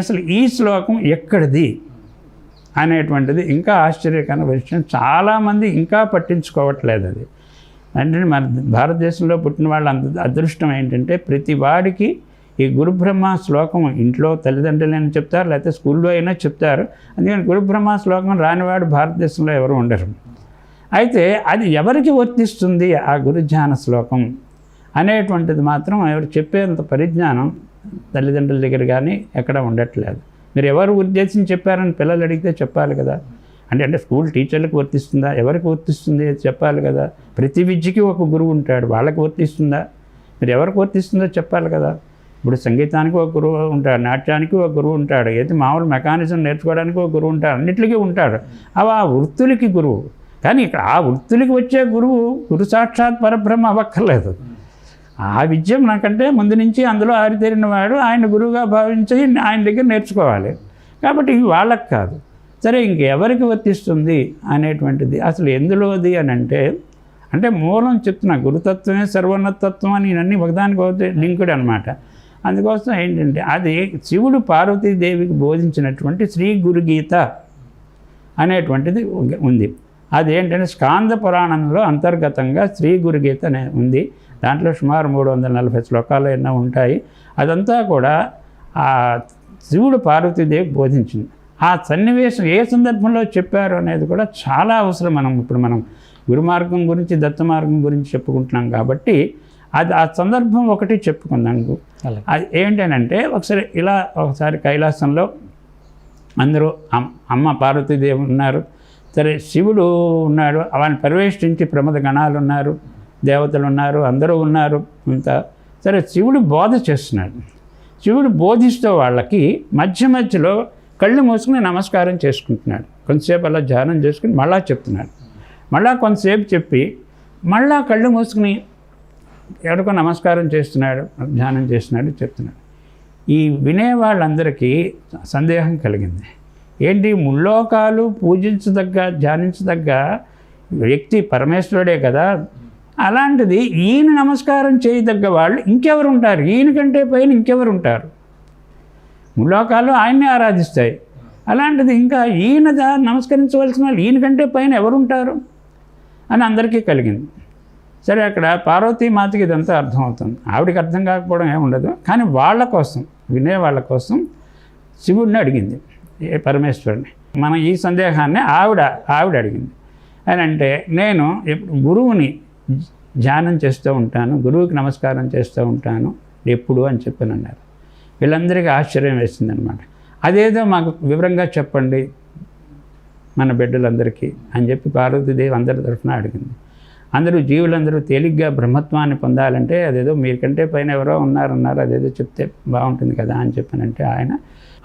అసలు ఈ శ్లోకం ఎక్కడిది అనేటువంటిది ఇంకా ఆశ్చర్యకరమైన విషయం. చాలామంది ఇంకా పట్టించుకోవట్లేదు అది. అంటే మన భారతదేశంలో పుట్టిన వాళ్ళ అదృష్టం ఏంటంటే ప్రతి వాడికి ఈ గురుబ్రహ్మ శ్లోకం ఇంట్లో తల్లిదండ్రులైనా చెప్తారు, లేకపోతే స్కూల్లో అయినా చెప్తారు. అందుకని గురుబ్రహ్మ శ్లోకం రానివాడు భారతదేశంలో ఎవరు ఉండరు. అయితే అది ఎవరికి వర్తిస్తుంది ఆ గురుధ్యాన శ్లోకం అనేటువంటిది మాత్రం ఎవరు చెప్పేంత పరిజ్ఞానం తల్లిదండ్రుల దగ్గర కానీ ఎక్కడ ఉండట్లేదు. మీరు ఎవరు ఉద్దేశించి చెప్పారని పిల్లలు అడిగితే చెప్పాలి కదా. అంటే స్కూల్ టీచర్లకు వర్తిస్తుందా, ఎవరికి వర్తిస్తుంది చెప్పాలి కదా. ప్రతి విద్యకి ఒక గురువు ఉంటాడు, వాళ్ళకి వర్తిస్తుందా, మీరు ఎవరికి వర్తిస్తుందో చెప్పాలి కదా. ఇప్పుడు సంగీతానికి ఒక గురువు ఉంటాడు, నాట్యానికి ఒక గురువు ఉంటాడు, అయితే మామూలు మెకానిజం నేర్చుకోవడానికి ఒక గురువు ఉంటాడు, అన్నిటికీ ఉంటాడు. అవి ఆ వృత్తులకి గురువు. కానీ ఇక్కడ ఆ వృత్తులకి వచ్చే గురు సాక్షాత్ పరబ్రహ్మ అవ్వక్కర్లేదు. ఆ విద్య నాకంటే ముందు నుంచి అందులో ఆరితేరిన వాడు ఆయన గురువుగా భావించి ఆయన దగ్గర నేర్చుకోవాలి. కాబట్టి ఇవి వాళ్ళకి కాదు. సరే ఇంకెవరికి వర్తిస్తుంది అనేటువంటిది అసలు ఎందులోది అని అంటే మూలం చెప్తున్నా, గురుతత్వమే సర్వోన్నతత్వం అని అన్నీ ఒకదానికి ఒకటి లింకుడు అనమాట. అందుకోసం ఏంటంటే అది శివుడు పార్వతీదేవికి బోధించినటువంటి శ్రీ గురుగీత అనేటువంటిది ఉంది. అదేంటంటే స్కాంద పురాణంలో అంతర్గతంగా శ్రీ గురుగీత అనే ఉంది. దాంట్లో సుమారు 340 శ్లోకాలు ఎన్నో ఉంటాయి. అదంతా కూడా ఆ శివుడు పార్వతీదేవి బోధించింది. ఆ సన్నివేశం ఏ సందర్భంలో చెప్పారు అనేది కూడా చాలా అవసరం. ఇప్పుడు మనం గురు మార్గం గురించి దత్త మార్గం గురించి చెప్పుకుంటున్నాం కాబట్టి అది ఆ సందర్భం ఒకటి చెప్పుకుందాం. అది ఏంటనంటే ఒకసారి కైలాసంలో అందరూ అమ్మ పార్వతీదేవి ఉన్నారు, సరే శివుడు ఉన్నాడు, వాళ్ళని పరివేష్టించి ప్రమద గణాలు ఉన్నారు, దేవతలు ఉన్నారు, అందరూ ఉన్నారు అంతా. సరే శివుడు బోధ చేస్తున్నాడు. శివుడు బోధిస్తూ వాళ్ళకి మధ్యలో కళ్ళు మూసుకుని నమస్కారం చేసుకుంటున్నాడు. కొంతసేపు అలా ధ్యానం చేసుకుని మళ్ళా చెప్తున్నాడు. మళ్ళా కొంతసేపు చెప్పి మళ్ళా కళ్ళు మూసుకుని ఎవరికో నమస్కారం చేస్తున్నాడు, ధ్యానం చేస్తున్నాడు, చెప్తున్నాడు. ఈ వినే వాళ్ళందరికీ సందేహం కలిగింది. ఏంటి ముల్లోకాలు పూజించదగ్గ ధ్యానించదగ్గ వ్యక్తి పరమేశ్వరుడే కదా, అలాంటిది ఈయన నమస్కారం చేయదగ్గ వాళ్ళు ఇంకెవరు ఉంటారు, ఈయన కంటే పైన ఇంకెవరు ఉంటారు? ముల్లోకాలు ఆయన్నే ఆరాధిస్తాయి, అలాంటిది ఇంకా ఈయన నమస్కరించవలసిన వాళ్ళు ఈయన కంటే పైన ఎవరుంటారు అని అందరికీ కలిగింది. సరే అక్కడ పార్వతీమాతకి ఇదంతా అర్థమవుతుంది. ఆవిడికి అర్థం కాకపోవడం ఏముండదు, కానీ వాళ్ళ కోసం వినే వాళ్ళ కోసం శివుడిని అడిగింది, పరమేశ్వరుని. మన ఈ సందేహాన్ని ఆవిడ అడిగింది. అని అంటే నేను గురువుని ధ్యానం చేస్తూ ఉంటాను, గురువుకి నమస్కారం చేస్తూ ఉంటాను ఎప్పుడు అని చెప్పని అన్నారు. వీళ్ళందరికీ ఆశ్చర్యం వేసిందనమాట. అదేదో మాకు వివరంగా చెప్పండి మన బిడ్డలందరికీ అని చెప్పి పార్వతీదేవి అందరి తరఫున అడిగింది. అందరూ జీవులందరూ తేలిగ్గా బ్రహ్మత్వాన్ని పొందాలంటే అదేదో మీకంటే పైన ఎవరో ఉన్నారన్నారు, అదేదో చెప్తే బాగుంటుంది కదా అని చెప్పానంటే ఆయన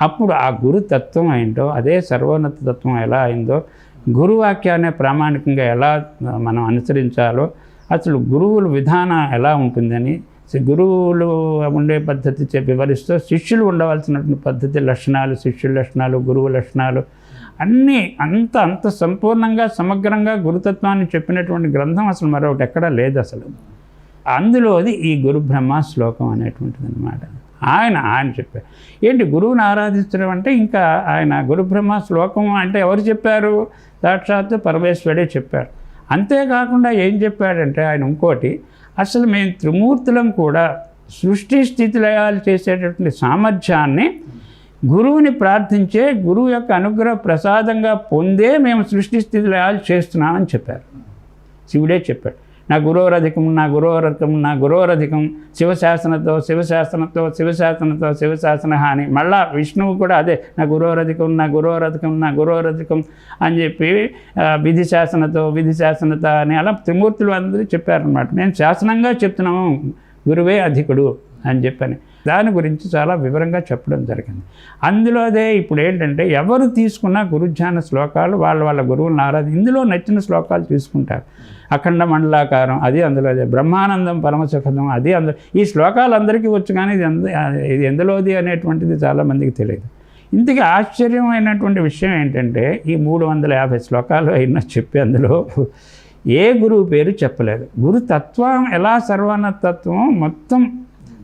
అప్పుడు ఆ గురుతత్వం ఏంటో, అదే సర్వోన్నత తత్వం ఎలా అయిందో, గురువాక్యాన్ని ప్రామాణికంగా ఎలా మనం అనుసరించాలో, అసలు గురువుల విధానం ఎలా ఉంటుందని, గురువులు ఉండే పద్ధతి వివరిస్తూ శిష్యులు ఉండవలసినటువంటి పద్ధతి లక్షణాలు, శిష్యుల లక్షణాలు, గురువు లక్షణాలు అన్నీ అంత సంపూర్ణంగా సమగ్రంగా గురుతత్వాన్ని చెప్పినటువంటి గ్రంథం అసలు మరొకటి ఎక్కడా లేదు అసలు. అందులోది ఈ గురు బ్రహ్మ శ్లోకం అనేటువంటిది అనమాట. ఆయన చెప్పారు. ఏంటి గురువుని ఆరాధించడం అంటే ఇంకా ఆయన గురుబ్రహ్మ శ్లోకం అంటే ఎవరు చెప్పారు? సాక్షాత్తు పరమేశ్వరుడే చెప్పారు. అంతేకాకుండా ఏం చెప్పాడంటే ఆయన ఇంకోటి, అసలు మేము త్రిమూర్తులం కూడా సృష్టి స్థితి లయాలు చేసేటటువంటి సామర్థ్యాన్ని గురువుని ప్రార్థించే గురువు యొక్క అనుగ్రహ ప్రసాదంగా పొందే మేము సృష్టి స్థితి లయాలు చేస్తున్నామని చెప్పారు. శివుడే చెప్పాడు, నా గురోరధికం, నా గురోరధికం, నా గురోరధికం, శివశాసనతో శివశాసనతో శివశాసనతో శివశాసన అని. మళ్ళా విష్ణువు కూడా అదే, నా గురోరధికం, నా గురోరధికం, నా గురోరధికం అని చెప్పి విధి శాసనతో విధి శాసనత అని అలా త్రిమూర్తులు అందరూ చెప్పారనమాట. మేము శాసనంగా చెప్తున్నాము, గురువే అధికుడు అని చెప్పని. దాని గురించి చాలా వివరంగా చెప్పడం జరిగింది. అందులోదే ఇప్పుడు ఏంటంటే ఎవరు తీసుకున్న గురుధ్యాన శ్లోకాలు వాళ్ళ గురువులను ఇందులో నచ్చిన శ్లోకాలు తీసుకుంటారు. అఖండ మండలాకారం అది అందులోదే, బ్రహ్మానందం పరమసుఖదం అది అందులో. ఈ శ్లోకాలు అందరికీ వచ్చు, కానీ ఇది ఎందులోది అనేటువంటిది చాలామందికి తెలియదు. ఇంతకీ ఆశ్చర్యమైనటువంటి విషయం ఏంటంటే ఈ 350 శ్లోకాలు అయినా చెప్పి అందులో ఏ గురువు పేరు చెప్పలేదు. గురుతత్వం ఎలా సర్వోన్నతత్వం మొత్తం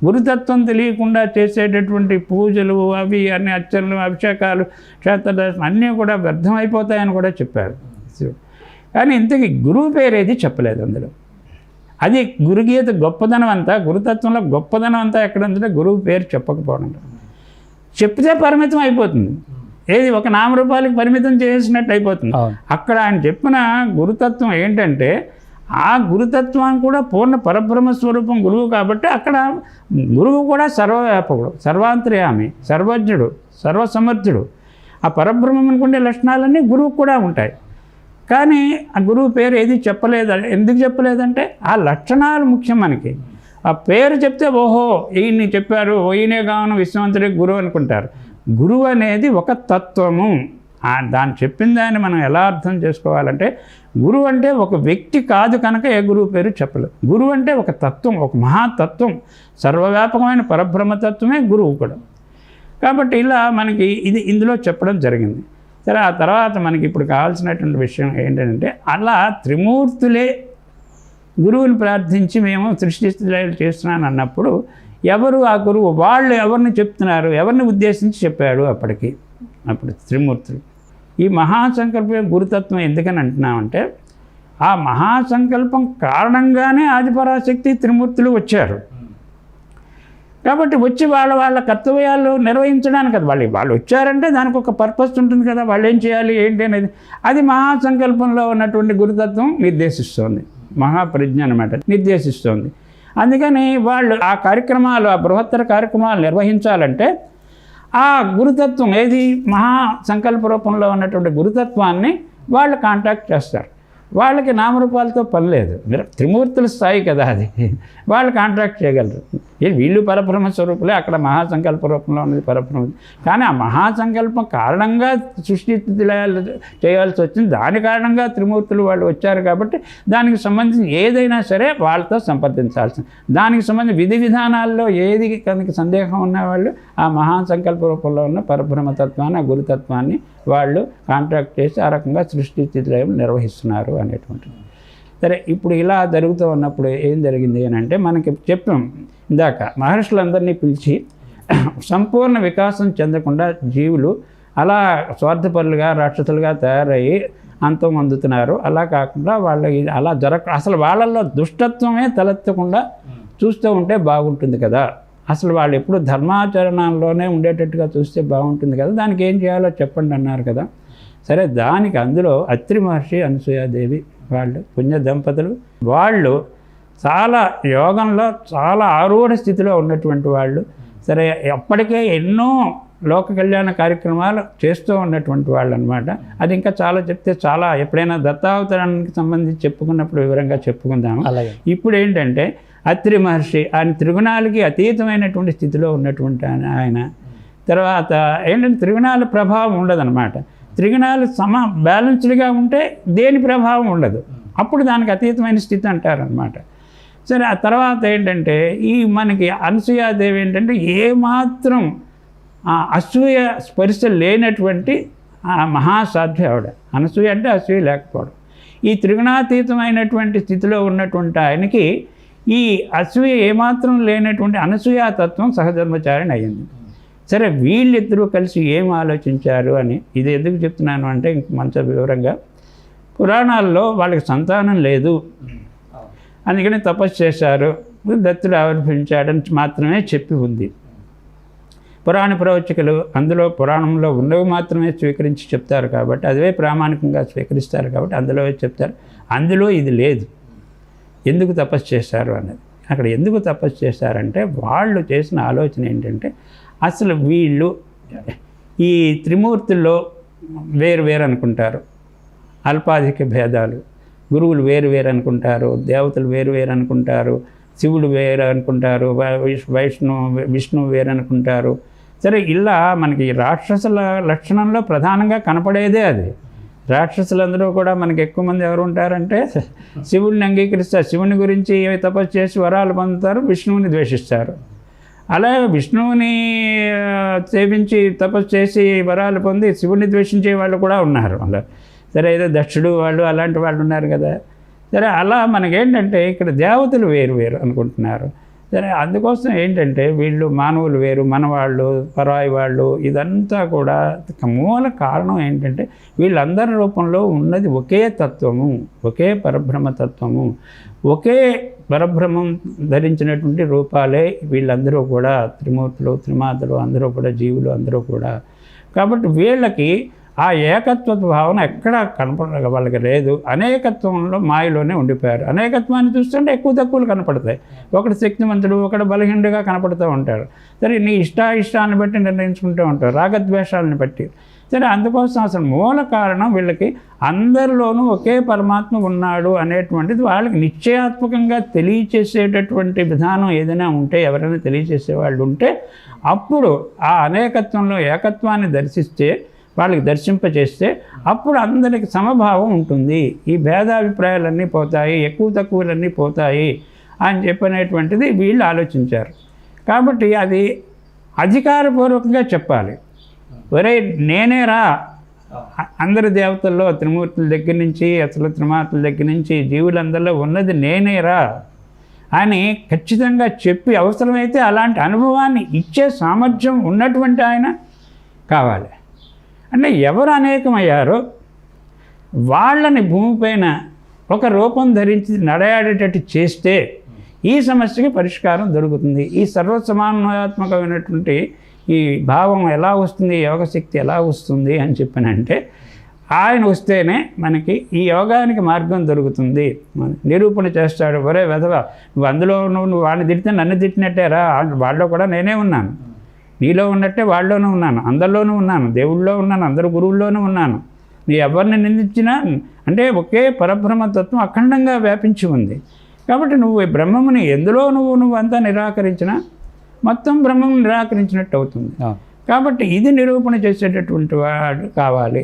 గురుతత్వం తెలియకుండా చేసేటటువంటి పూజలు అవి అన్ని అర్చనలు అభిషేకాలు క్షేత్రదర్శనం అన్నీ కూడా వ్యర్థమైపోతాయని కూడా చెప్పారు. కానీ ఇంతకీ గురువు పేరు ఏది చెప్పలేదు అందులో. అది గురుగీత గొప్పదనం అంతా, గురుతత్వంలో గొప్పదనం అంతా ఎక్కడ ఉందంటే గురువు పేరు చెప్పకపోవడం. చెప్తే పరిమితం అయిపోతుంది, ఏది ఒక నామరూపాలకి పరిమితం చేసినట్టు అయిపోతుంది. అక్కడ ఆయన చెప్పిన గురుతత్వం ఏంటంటే ఆ గురుతత్వం కూడా పూర్ణ పరబ్రహ్మ స్వరూపం గురువు కాబట్టి అక్కడ గురువు కూడా సర్వవ్యాపకుడు, సర్వాంతర్యామి, సర్వజ్ఞుడు, సర్వసమర్థుడు. ఆ పరబ్రహ్మకు ఉండే లక్షణాలన్నీ గురువుకు కూడా ఉంటాయి. కానీ ఆ గురువు పేరు ఏది చెప్పలేదు. ఎందుకు చెప్పలేదంటే ఆ లక్షణాలు ముఖ్యం మనకి. ఆ పేరు చెప్తే ఓహో ఈయన్ని చెప్పారు, ఈయనే కావును విశ్వవంతుడికి గురువు అనుకుంటారు. గురువు అనేది ఒక తత్వము. దాన్ని చెప్పిన దాన్ని మనం ఎలా అర్థం చేసుకోవాలంటే గురువు అంటే ఒక వ్యక్తి కాదు కనుక ఏ గురువు పేరు చెప్పలేదు. గురువు అంటే ఒక తత్వం, ఒక మహాతత్వం, సర్వవ్యాపకమైన పరబ్రహ్మతత్వమే గురువు కూడా. కాబట్టి ఇలా మనకి ఇది ఇందులో చెప్పడం జరిగింది. సరే, ఆ తర్వాత మనకి ఇప్పుడు కావాల్సినటువంటి విషయం ఏంటంటే అలా త్రిమూర్తులే గురువుని ప్రార్థించి మేము సృష్టి చేస్తున్నాను అన్నప్పుడు ఎవరు ఆ గురువు, వాళ్ళు ఎవరిని చెప్తున్నారు, ఎవరిని ఉద్దేశించి చెప్పాడు అప్పుడు త్రిమూర్తులు. ఈ మహాసంకల్పం గురుతత్వం ఎందుకని అంటున్నామంటే ఆ మహాసంకల్పం కారణంగానే ఆదిపరాశక్తి త్రిమూర్తులు వచ్చారు. కాబట్టి వచ్చి వాళ్ళ కర్తవ్యాలు నిర్వహించడానికి కదా వాళ్ళు వచ్చారంటే దానికి ఒక పర్పస్ ఉంటుంది కదా, వాళ్ళు ఏం చేయాలి ఏంటి అనేది అది మహాసంకల్పంలో ఉన్నటువంటి గురుతత్వం నిర్దేశిస్తోంది, మహాప్రజ్ఞ అన్నమాట నిర్దేశిస్తోంది. అందుకని వాళ్ళు ఆ కార్యక్రమాలు, ఆ బృహత్తర కార్యక్రమాలు నిర్వహించాలంటే ఆ గురుతత్వం ఏది మహాసంకల్ప రూపంలో ఉన్నటువంటి గురుతత్వాన్ని వాళ్ళు కాంటాక్ట్ చేస్తారు. వాళ్ళకి నామరూపాలతో పని లేదు, త్రిమూర్తుల స్థాయి కదా అది, వాళ్ళు కాంట్రాక్ట్ చేయగలరు. వీళ్ళు పరబ్రహ్మ స్వరూపులే, అక్కడ మహాసంకల్ప రూపంలో ఉన్నది పరబ్రహ్మ. కానీ ఆ మహాసంకల్పం కారణంగా సృష్టి చేయాల్సి వచ్చింది, దాని కారణంగా త్రిమూర్తులు వాళ్ళు వచ్చారు. కాబట్టి దానికి సంబంధించి ఏదైనా సరే వాళ్ళతో సంప్రదించాల్సింది. దానికి సంబంధించి విధి విధానాల్లో ఏది కనుక సందేహం ఉన్నవాళ్ళు ఆ మహాసంకల్ప రూపంలో ఉన్న పరబ్రహ్మతత్వాన్ని, ఆ గురుతత్వాన్ని వాళ్ళు కాంట్రాక్ట్ చేసి ఆ రకంగా సృష్టి స్థితిలయం నిర్వహిస్తున్నారు అనేటువంటిది. సరే, ఇప్పుడు ఇలా జరుగుతూ ఉన్నప్పుడు ఏం జరిగింది అని అంటే మనకి చెప్పాం ఇందాక, మహర్షులందరినీ పిలిచి సంపూర్ణ వికాసం చెందకుండా జీవులు అలా స్వార్థపరులుగా రాక్షసులుగా తయారయ్యి అంతం అందుతున్నారు. అలా కాకుండా అలా అసలు వాళ్ళల్లో దుష్టత్వమే తలెత్తకుండా చూస్తూ ఉంటే బాగుంటుంది కదా, అసలు వాళ్ళు ఎప్పుడు ధర్మాచరణలోనే ఉండేటట్టుగా చూస్తే బాగుంటుంది కదా, దానికి ఏం చేయాలో చెప్పండి అన్నారు కదా. సరే, దానికి అందులో అత్రి మహర్షి, అనసూయాదేవి వాళ్ళు పుణ్య దంపతులు, వాళ్ళు చాలా యోగంలో చాలా ఆరూఢ స్థితిలో ఉన్నటువంటి వాళ్ళు. సరే, అప్పటికే ఎన్నో లోక కళ్యాణ కార్యక్రమాలు చేస్తూ ఉన్నటువంటి వాళ్ళు అనమాట. అది ఇంకా చాలా చెప్తే చాలా, ఎప్పుడైనా దత్తావతరానికి సంబంధించి చెప్పుకున్నప్పుడు వివరంగా చెప్పుకుందాము. ఇప్పుడు ఏంటంటే అత్రి మహర్షి ఆయన త్రిగుణాలకి అతీతమైనటువంటి స్థితిలో ఉన్నటువంటి ఆయన. తర్వాత ఏంటంటే త్రిగుణాల ప్రభావం ఉండదన్నమాట. త్రిగుణాలు బ్యాలెన్స్డ్గా ఉంటే దేని ప్రభావం ఉండదు, అప్పుడు దానికి అతీతమైన స్థితి అంటారనమాట. సరే, ఆ తర్వాత ఏంటంటే ఈ మనకి అనసూయాదేవి ఏంటంటే ఏమాత్రం అసూయ స్పర్శ లేనటువంటి మహాసాధ్వి ఆవిడ. అనసూయ అంటే అసూయ లేకపోవడం. ఈ త్రిగుణాతీతమైనటువంటి స్థితిలో ఉన్నటువంటి ఆయనకి ఈ అసూయ ఏమాత్రం లేనటువంటి అనసూయాతత్వం సహధర్మచారిణి అయ్యింది. సరే, వీళ్ళిద్దరూ కలిసి ఏం ఆలోచించారు అని ఇది ఎందుకు చెప్తున్నాను అంటే ఇంక మంచి వివరంగా, పురాణాల్లో వాళ్ళకి సంతానం లేదు, అందుకని తపస్సు చేశారు, దత్తుడు ఆవిర్భవించాడని మాత్రమే చెప్పి ఉంది. పురాణ ప్రవచకులు అందులో పురాణంలో ఉన్నవి మాత్రమే స్వీకరించి చెప్తారు కాబట్టి, అదే ప్రామాణికంగా స్వీకరిస్తారు కాబట్టి అందులో చెప్తారు. అందులో ఇది లేదు. ఎందుకు తపస్సు చేశారు అన్నది, అక్కడ ఎందుకు తపస్సు చేశారంటే వాళ్ళు చేసిన ఆలోచన ఏంటంటే అసలు వీళ్ళు ఈ త్రిమూర్తుల్లో వేరు అనుకుంటారు, అల్పాధిక భేదాలు, గురువులు వేరు అనుకుంటారు, దేవతలు వేరు అనుకుంటారు, శివుడు వేరు అనుకుంటారు, విష్ణువు వేరు అనుకుంటారు. సరే, ఇలా మనకి రాక్షసుల లక్షణంలో ప్రధానంగా కనపడేదే అది. రాక్షసులందరూ కూడా మనకి ఎక్కువ మంది ఎవరు ఉంటారంటే శివుడిని అంగీకరిస్తారు, శివుని గురించి తపస్సు చేసి వరాలు పొందుతారు, విష్ణువుని ద్వేషిస్తారు. అలాగే విష్ణువుని సేవించి తపస్సు చేసి వరాలు పొంది శివుడిని ద్వేషించే వాళ్ళు కూడా ఉన్నారు అలా. సరే, ఏదో దక్షుడు వాళ్ళు అలాంటి వాళ్ళు ఉన్నారు కదా. సరే, అలా మనకేంటంటే ఇక్కడ దేవతలు వేరు అనుకుంటున్నారు. సరే అందుకోసం ఏంటంటే వీళ్ళు మానవులు వేరు, మనవాళ్ళు, పరాయి వాళ్ళు, ఇదంతా కూడా మూల కారణం ఏంటంటే వీళ్ళందరి రూపంలో ఉన్నది ఒకే తత్వము, ఒకే పరబ్రహ్మ తత్వము, ఒకే పరబ్రహ్మం ధరించినటువంటి రూపాలే వీళ్ళందరూ కూడా, త్రిమూర్తులు, త్రిమాతలు అందరూ కూడా, జీవులు అందరూ కూడా. కాబట్టి వీళ్ళకి ఆ ఏకత్వ భావన ఎక్కడా వాళ్ళకి లేదు. అనేకత్వంలో మాయలోనే ఉండిపోయారు. అనేకత్వాన్ని చూస్తుంటే ఎక్కువ తక్కువలు కనపడతాయి. ఒకడు శక్తివంతుడు, ఒకడు బలహీనుడిగా కనపడుతూ ఉంటారు. సరే నీ ఇష్టాన్ని బట్టి నిర్ణయించుకుంటూ ఉంటారు, రాగద్వేషాలను బట్టి. సరే అందుకోసం అసలు మూల కారణం వీళ్ళకి అందరిలోనూ ఒకే పరమాత్మ ఉన్నాడు అనేటువంటిది వాళ్ళకి నిశ్చయాత్మకంగా తెలియచేసేటటువంటి విధానం ఏదైనా ఉంటే, ఎవరైనా తెలియచేసే వాళ్ళు ఉంటే, అప్పుడు ఆ అనేకత్వంలో ఏకత్వాన్ని దర్శిస్తే, వాళ్ళకి దర్శింపచేస్తే అప్పుడు అందరికి సమభావం ఉంటుంది. ఈ భేదాభిప్రాయాలన్నీ పోతాయి, ఎక్కువ తక్కువలన్నీ పోతాయి అని చెప్పనేటువంటిది వీళ్ళు ఆలోచించారు. కాబట్టి అది అధికారపూర్వకంగా చెప్పాలి. ఒరే నేనే రా, అందరి దేవతల్లో త్రిమూర్తుల దగ్గర నుంచి, అసలు త్రిమాతల దగ్గర నుంచి జీవులందరిలో ఉన్నది నేనే రా అని ఖచ్చితంగా చెప్పి, అవసరమైతే అలాంటి అనుభవాన్ని ఇచ్చే సామర్థ్యం ఉన్నటువంటి ఆయన కావాలి. అంటే ఎవరు అనేకమయ్యారో వాళ్ళని భూమిపైన ఒక రూపం ధరించి నడయాడేటట్టు చేస్తే ఈ సమస్యకి పరిష్కారం దొరుకుతుంది. ఈ సర్వసమానాత్మకమైనటువంటి ఈ భావం ఎలా వస్తుంది, యోగశక్తి ఎలా వస్తుంది అని చెప్పానంటే, ఆయన వస్తేనే మనకి ఈ యోగానికి మార్గం దొరుకుతుంది. నిరూపణ చేస్తాడు. ఒరే వెధవ, నువ్వు అందులో నువ్వు వాడిని తిడితే నన్ను తిట్టినట్టేరా, వాళ్ళలో కూడా నేనే ఉన్నాను, నీలో ఉన్నట్టే వాళ్ళలోనూ ఉన్నాను, అందరిలోనూ ఉన్నాను, దేవుళ్ళలో ఉన్నాను, అందరు గురువుల్లోనూ ఉన్నాను. నీ ఎవరిని నిందించినా అంటే ఒకే పరబ్రహ్మతత్వం అఖండంగా వ్యాపించి ఉంది. కాబట్టి నువ్వు బ్రహ్మముని ఎందులో నువ్వు అంతా నిరాకరించినా మొత్తం బ్రహ్మము నిరాకరించినట్టు అవుతుంది. కాబట్టి ఇది నిరూపణ చేసేటటువంటి వాడు కావాలి.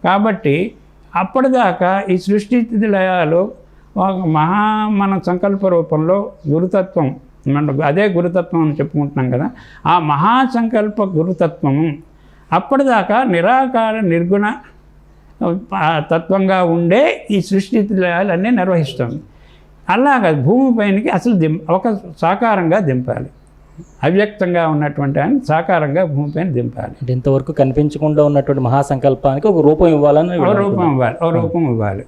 కాబట్టి అప్పటిదాకా ఈ సృష్టి స్థితి లయాలు మన సంకల్ప రూపంలో గురుతత్వం, మనం అదే గురుతత్వం అని చెప్పుకుంటున్నాం కదా, ఆ మహాసంకల్ప గురుతత్వము అప్పటిదాకా నిరాకార నిర్గుణ తత్వంగా ఉండే ఈ సృష్టి లయాలన్నీ నిర్వహిస్తుంది. అలాగా భూమిపైనకి అసలు ఒక సాకారంగా దింపాలి. అవ్యక్తంగా ఉన్నటువంటి ఆయన సాకారంగా భూమిపైన దింపాలి. అంటే ఇంతవరకు కనిపించకుండా ఉన్నటువంటి మహాసంకల్పానికి ఒక రూపం ఇవ్వాలని, ఒక రూపం ఇవ్వాలి.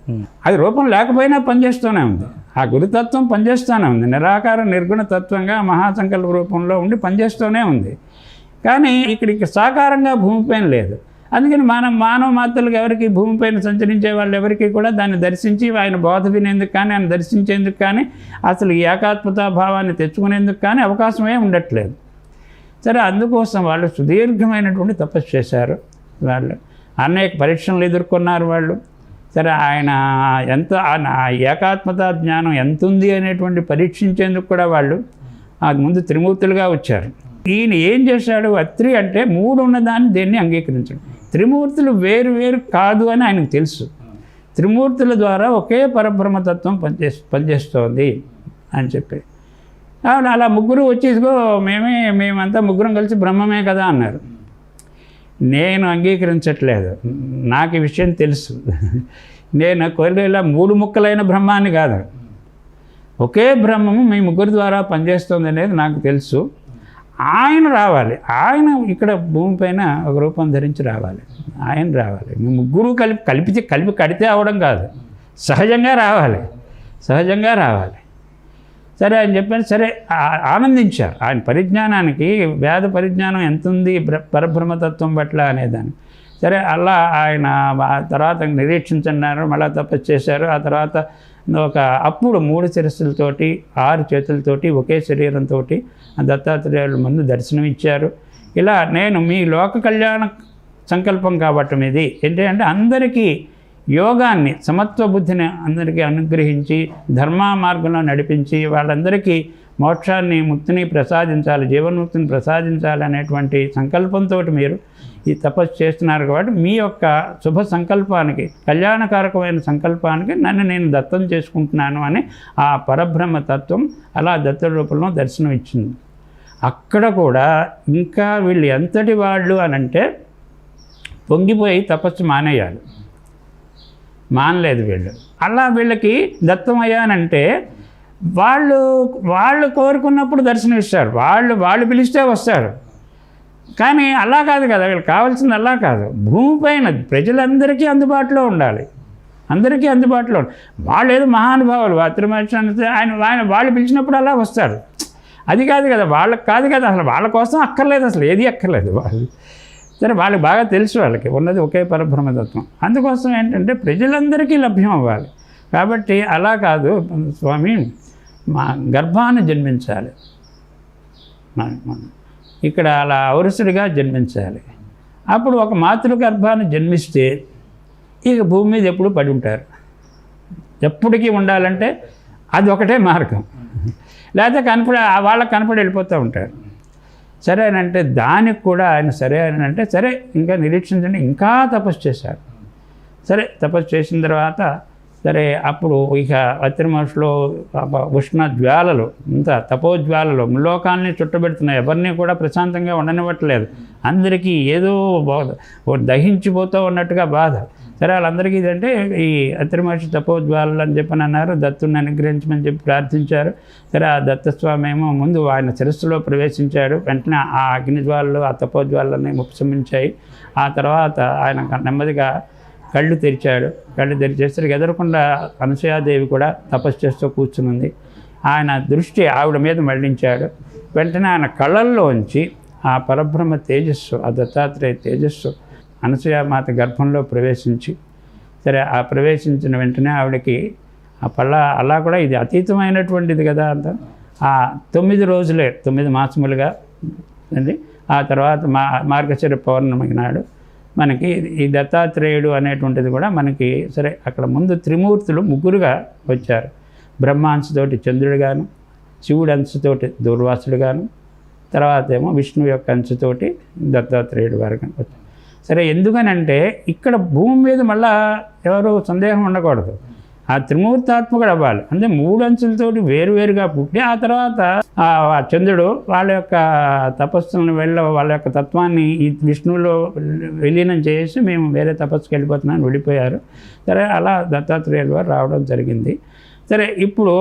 అది రూపం లేకపోయినా పనిచేస్తూనే ఉంది. ఆ గురుతత్వం పనిచేస్తూనే ఉంది. నిరాకార నిర్గుణ తత్వంగా మహాసంకల్ప రూపంలో ఉండి పనిచేస్తూనే ఉంది. కానీ ఇక్కడికి సాకారంగా భూమిపైన లేదు. అందుకని మానవ మాత్రలకు ఎవరికి, భూమిపైన సంచరించే వాళ్ళు ఎవరికి కూడా దాన్ని దర్శించి ఆయన బోధ వినేందుకు కానీ, ఆయన దర్శించేందుకు కానీ, అసలు ఈ ఏకాత్మతా భావాన్ని తెచ్చుకునేందుకు కానీ అవకాశమే ఉండట్లేదు. సరే అందుకోసం వాళ్ళు సుదీర్ఘమైనటువంటి తపస్సు చేశారు. వాళ్ళు అనేక పరీక్షలు ఎదుర్కొన్నారు వాళ్ళు. సరే ఆయన ఎంత ఏకాత్మతా జ్ఞానం ఎంత ఉంది అనేటువంటి పరీక్షించేందుకు కూడా వాళ్ళు అది ముందు త్రిమూర్తులుగా వచ్చారు. ఈయన ఏం చేశాడు, అత్రి అంటే మూడు ఉన్నదాన్ని దేన్ని అంగీకరించడం. త్రిమూర్తులు వేరు వేరు కాదు అని ఆయనకు తెలుసు. త్రిమూర్తుల ద్వారా ఒకే పరబ్రహ్మతత్వం పనిచేస్తోంది అని చెప్పి అలా ముగ్గురు వచ్చేసుకో మేమంతా ముగ్గురం కలిసి బ్రహ్మమే కదా అన్నారు. నేను అంగీకరించట్లేదు, నాకు ఈ విషయం తెలుసు. నేను ఇలా మూడు ముక్కలైన బ్రహ్మాన్ని కాదు, ఒకే బ్రహ్మము మీ ముగ్గురు ద్వారా పనిచేస్తుంది అనేది నాకు తెలుసు. ఆయన రావాలి, ఆయన ఇక్కడ భూమిపైన ఒక రూపం ధరించి రావాలి, ఆయన రావాలి. మీ ముగ్గురు కలిపి కడితే అవడం కాదు, సహజంగా రావాలి. సరే అని చెప్పాను. సరే ఆనందించారు ఆయన పరిజ్ఞానానికి. వేద పరిజ్ఞానం ఎంత ఉంది పరబ్రహ్మతత్వం పట్ల అనేదాన్ని. సరే అలా ఆయన తర్వాత నిరీక్షించన్నారు, మళ్ళీ తపస్సు చేశారు. ఆ తర్వాత అప్పుడు 3 శిరస్సులతోటి 6 చేతులతోటి ఒకే శరీరంతో దత్తాత్రేయుల ముందు దర్శనం ఇచ్చారు. ఇలా నేను మీ లోక కళ్యాణ సంకల్పం కాబట్టి ఇది ఏంటంటే అందరికీ యోగాన్ని, సమత్వ బుద్ధిని అందరికీ అనుగ్రహించి ధర్మ మార్గంలో నడిపించి వాళ్ళందరికీ మోక్షాన్ని, ముక్తిని ప్రసాదించాలి, జీవన్ముక్తిని ప్రసాదించాలి అనేటువంటి సంకల్పంతో మీరు ఈ తపస్సు చేస్తున్నారు. కాబట్టి మీ యొక్క శుభ సంకల్పానికి, కళ్యాణకారకమైన సంకల్పానికి నన్ను నేను దత్తం చేసుకుంటున్నాను అని ఆ పరబ్రహ్మ తత్వం అలా దత్త రూపంలో దర్శనం ఇచ్చింది. అక్కడ కూడా ఇంకా వీళ్ళు ఎంతటి వాళ్ళు అనంటే పొంగిపోయి తపస్సు మానేయాలి. మానలేదు వీళ్ళు. అలా వీళ్ళకి దత్తమయ్యానంటే వాళ్ళు కోరుకున్నప్పుడు దర్శనమిస్తారు, వాళ్ళు పిలిస్తే వస్తారు. కానీ అలా కాదు కదా, వీళ్ళకి కావాల్సింది అలా కాదు. భూమిపైన ప్రజలందరికీ అందుబాటులో ఉండాలి, అందరికీ అందుబాటులో. వాళ్ళు ఏదో మహానుభావులు అత్రిమహర్షి ఆయన వాళ్ళు పిలిచినప్పుడు అలా వస్తారు. అది కాదు కదా, వాళ్ళకి కాదు కదా, అసలు వాళ్ళ కోసం అక్కర్లేదు, అసలు ఏది అక్కర్లేదు వాళ్ళు. సరే, వాళ్ళకి బాగా తెలుసు, వాళ్ళకి ఉన్నది ఒకే పరబ్రహ్మతత్వం. అందుకోసం ఏంటంటే ప్రజలందరికీ లభ్యం అవ్వాలి. కాబట్టి అలా కాదు స్వామి, మా గర్భాన్ని జన్మించాలి, ఇక్కడ అలా ఔరసుడిగా జన్మించాలి. అప్పుడు ఒక మాతృ గర్భాన్ని జన్మిస్తే ఇక భూమి మీద ఎప్పుడు పడి ఉంటారు. ఎప్పటికీ ఉండాలంటే అది ఒకటే మార్గం, లేకపోతే వాళ్ళకి కనపడి వెళ్ళిపోతూ ఉంటారు. సరేనంటే దానికి కూడా ఆయన సరే అని అంటే సరే ఇంకా నిరీక్షించండి, ఇంకా తపస్సు చేశారు. సరే తపస్సు చేసిన తర్వాత సరే అప్పుడు ఇక అత్రి మహర్షిలో ఉష్ణ జ్వాలలు, ఇంత తపోజ్వాలలు ముల్లోకాలని చుట్టబెడుతున్నాయి, ఎవరిని కూడా ప్రశాంతంగా ఉండనివ్వట్లేదు. అందరికీ ఏదో దహించిపోతూ ఉన్నట్టుగా బాధ. సరే వాళ్ళందరికీ ఇదంటే ఈ అత్రి మహర్షి తపోజ్వాలలు అని చెప్పని అన్నారు, దత్తుని అనుగ్రహించమని చెప్పి ప్రార్థించారు. సరే ఆ దత్తస్వామి ఏమో ముందు ఆయన శిరస్సులో ప్రవేశించాడు. వెంటనే ఆ అగ్నిజ్వాలలు ఆ తపోజ్వాలన్నీ ఉపశమించాయి. ఆ తర్వాత ఆయన నెమ్మదిగా కళ్ళు తెరిచాడు. కళ్ళు తెరిచేసరికి ఎదురకుండా అనసూయాదేవి కూడా తపస్సు చేస్తూ కూర్చునుంది. ఆయన దృష్టి ఆవిడ మీద మళ్లించాడు. వెంటనే ఆయన కళ్ళల్లోంచి ఆ పరబ్రహ్మ తేజస్సు, ఆ దత్తాత్రేయ తేజస్సు అనసూయామాత గర్భంలో ప్రవేశించి, సరే ఆ ప్రవేశించిన వెంటనే ఆవిడకి అలా కూడా ఇది అతీతమైనటువంటిది కదా అంత. ఆ 9 రోజులే 9 మాసములుగా అండి. ఆ తర్వాత మార్గశిర పౌర్ణమి నాడు మనకి ఈ దత్తాత్రేయుడు అనేటువంటిది కూడా మనకి సరే అక్కడ ముందు త్రిమూర్తులు ముగ్గురుగా వచ్చారు. బ్రహ్మాంశతోటి చంద్రుడుగాను, శివుడు అంశతోటి దూర్వాసుడుగాను, తర్వాత ఏమో విష్ణువు యొక్క అంశతోటి దత్తాత్రేయుడు వారుగా వచ్చారు. సరే ఎందుకనంటే ఇక్కడ భూమి మీద మళ్ళా ఎవరు సందేహం ఉండకూడదు, ఆ త్రిమూర్తాత్మకుడు అవ్వాలి. అంటే 3 అంచులతోటి వేరువేరుగా పుట్టి ఆ తర్వాత ఆ చంద్రుడు వాళ్ళ యొక్క తపస్సులను వాళ్ళ యొక్క తత్వాన్ని ఈ విష్ణువులో విలీనం చేసి మేము వేరే తపస్సుకి వెళ్ళిపోతున్నామని వెళ్ళిపోయారు. సరే అలా దత్తాత్రేయుల వారు రావడం జరిగింది. సరే ఇప్పుడు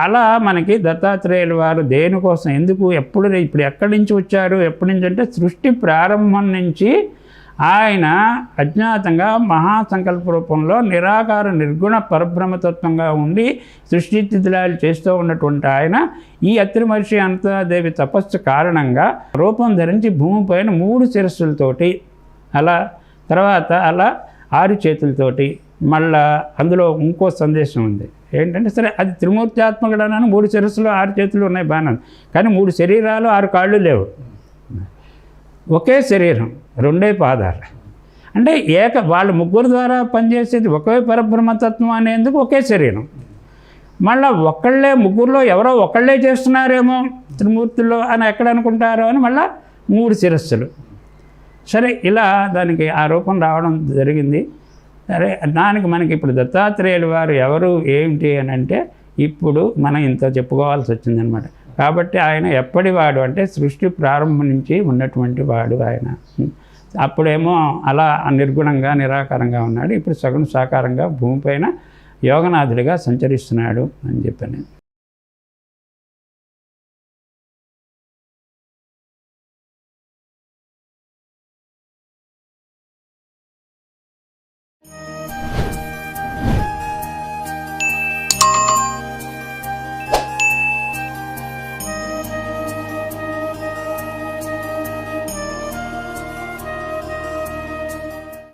అలా మనకి దత్తాత్రేయుల వారు దేనికోసం, ఎందుకు, ఇప్పుడు ఎక్కడి నుంచి వచ్చారు, ఎప్పటి నుంచి అంటే సృష్టి ప్రారంభం నుంచి ఆయన అజ్ఞాతంగా మహాసంకల్ప రూపంలో నిరాకార నిర్గుణ పరబ్రహ్మతత్వంగా ఉండి సృష్టిస్థితిలాలు చేస్తూ ఉన్నటువంటి ఆయన ఈ అత్రి మహర్షి అనసూయాదేవి తపస్సు కారణంగా రూపం ధరించి భూమిపైన 3 శిరస్సులతోటి అలా తర్వాత అలా 6 చేతులతోటి, మళ్ళా అందులో ఇంకో సందేశం ఉంది ఏంటంటే సరే అది త్రిమూర్త్యాత్మకుడనని 3 శిరస్సులు 6 చేతులు ఉన్నాయి బాణం, కానీ 3 శరీరాలు 6 కాళ్ళు లేవు, ఒకే శరీరం 2 పాదాలు. అంటే వాళ్ళ ముగ్గురు ద్వారా పనిచేసేది ఒకే పరబ్రహ్మతత్వం అనేందుకు ఒకే శరీరం. మళ్ళీ ముగ్గురులో ఎవరో ఒకళ్ళే చేస్తున్నారేమో త్రిమూర్తుల్లో అని ఎక్కడ అనుకుంటారో అని మళ్ళీ 3 శిరస్సులు. సరే ఇలా దానికి ఆ రూపం రావడం జరిగింది. సరే దానికి మనకి ఇప్పుడు దత్తాత్రేయుల వారు ఎవరు ఏమిటి అని అంటే ఇప్పుడు మనం ఇంత చెప్పుకోవాల్సి వచ్చిందనమాట. కాబట్టి ఆయన ఎప్పటివాడు అంటే సృష్టి ప్రారంభం నుంచి ఉన్నటువంటి వాడు ఆయన. అప్పుడేమో అలా నిర్గుణంగా నిరాకారంగా ఉన్నాడు, ఇప్పుడు సగుణ సాకారంగా భూమిపైన యోగనాథుడిగా సంచరిస్తున్నాడు అని చెప్పాను.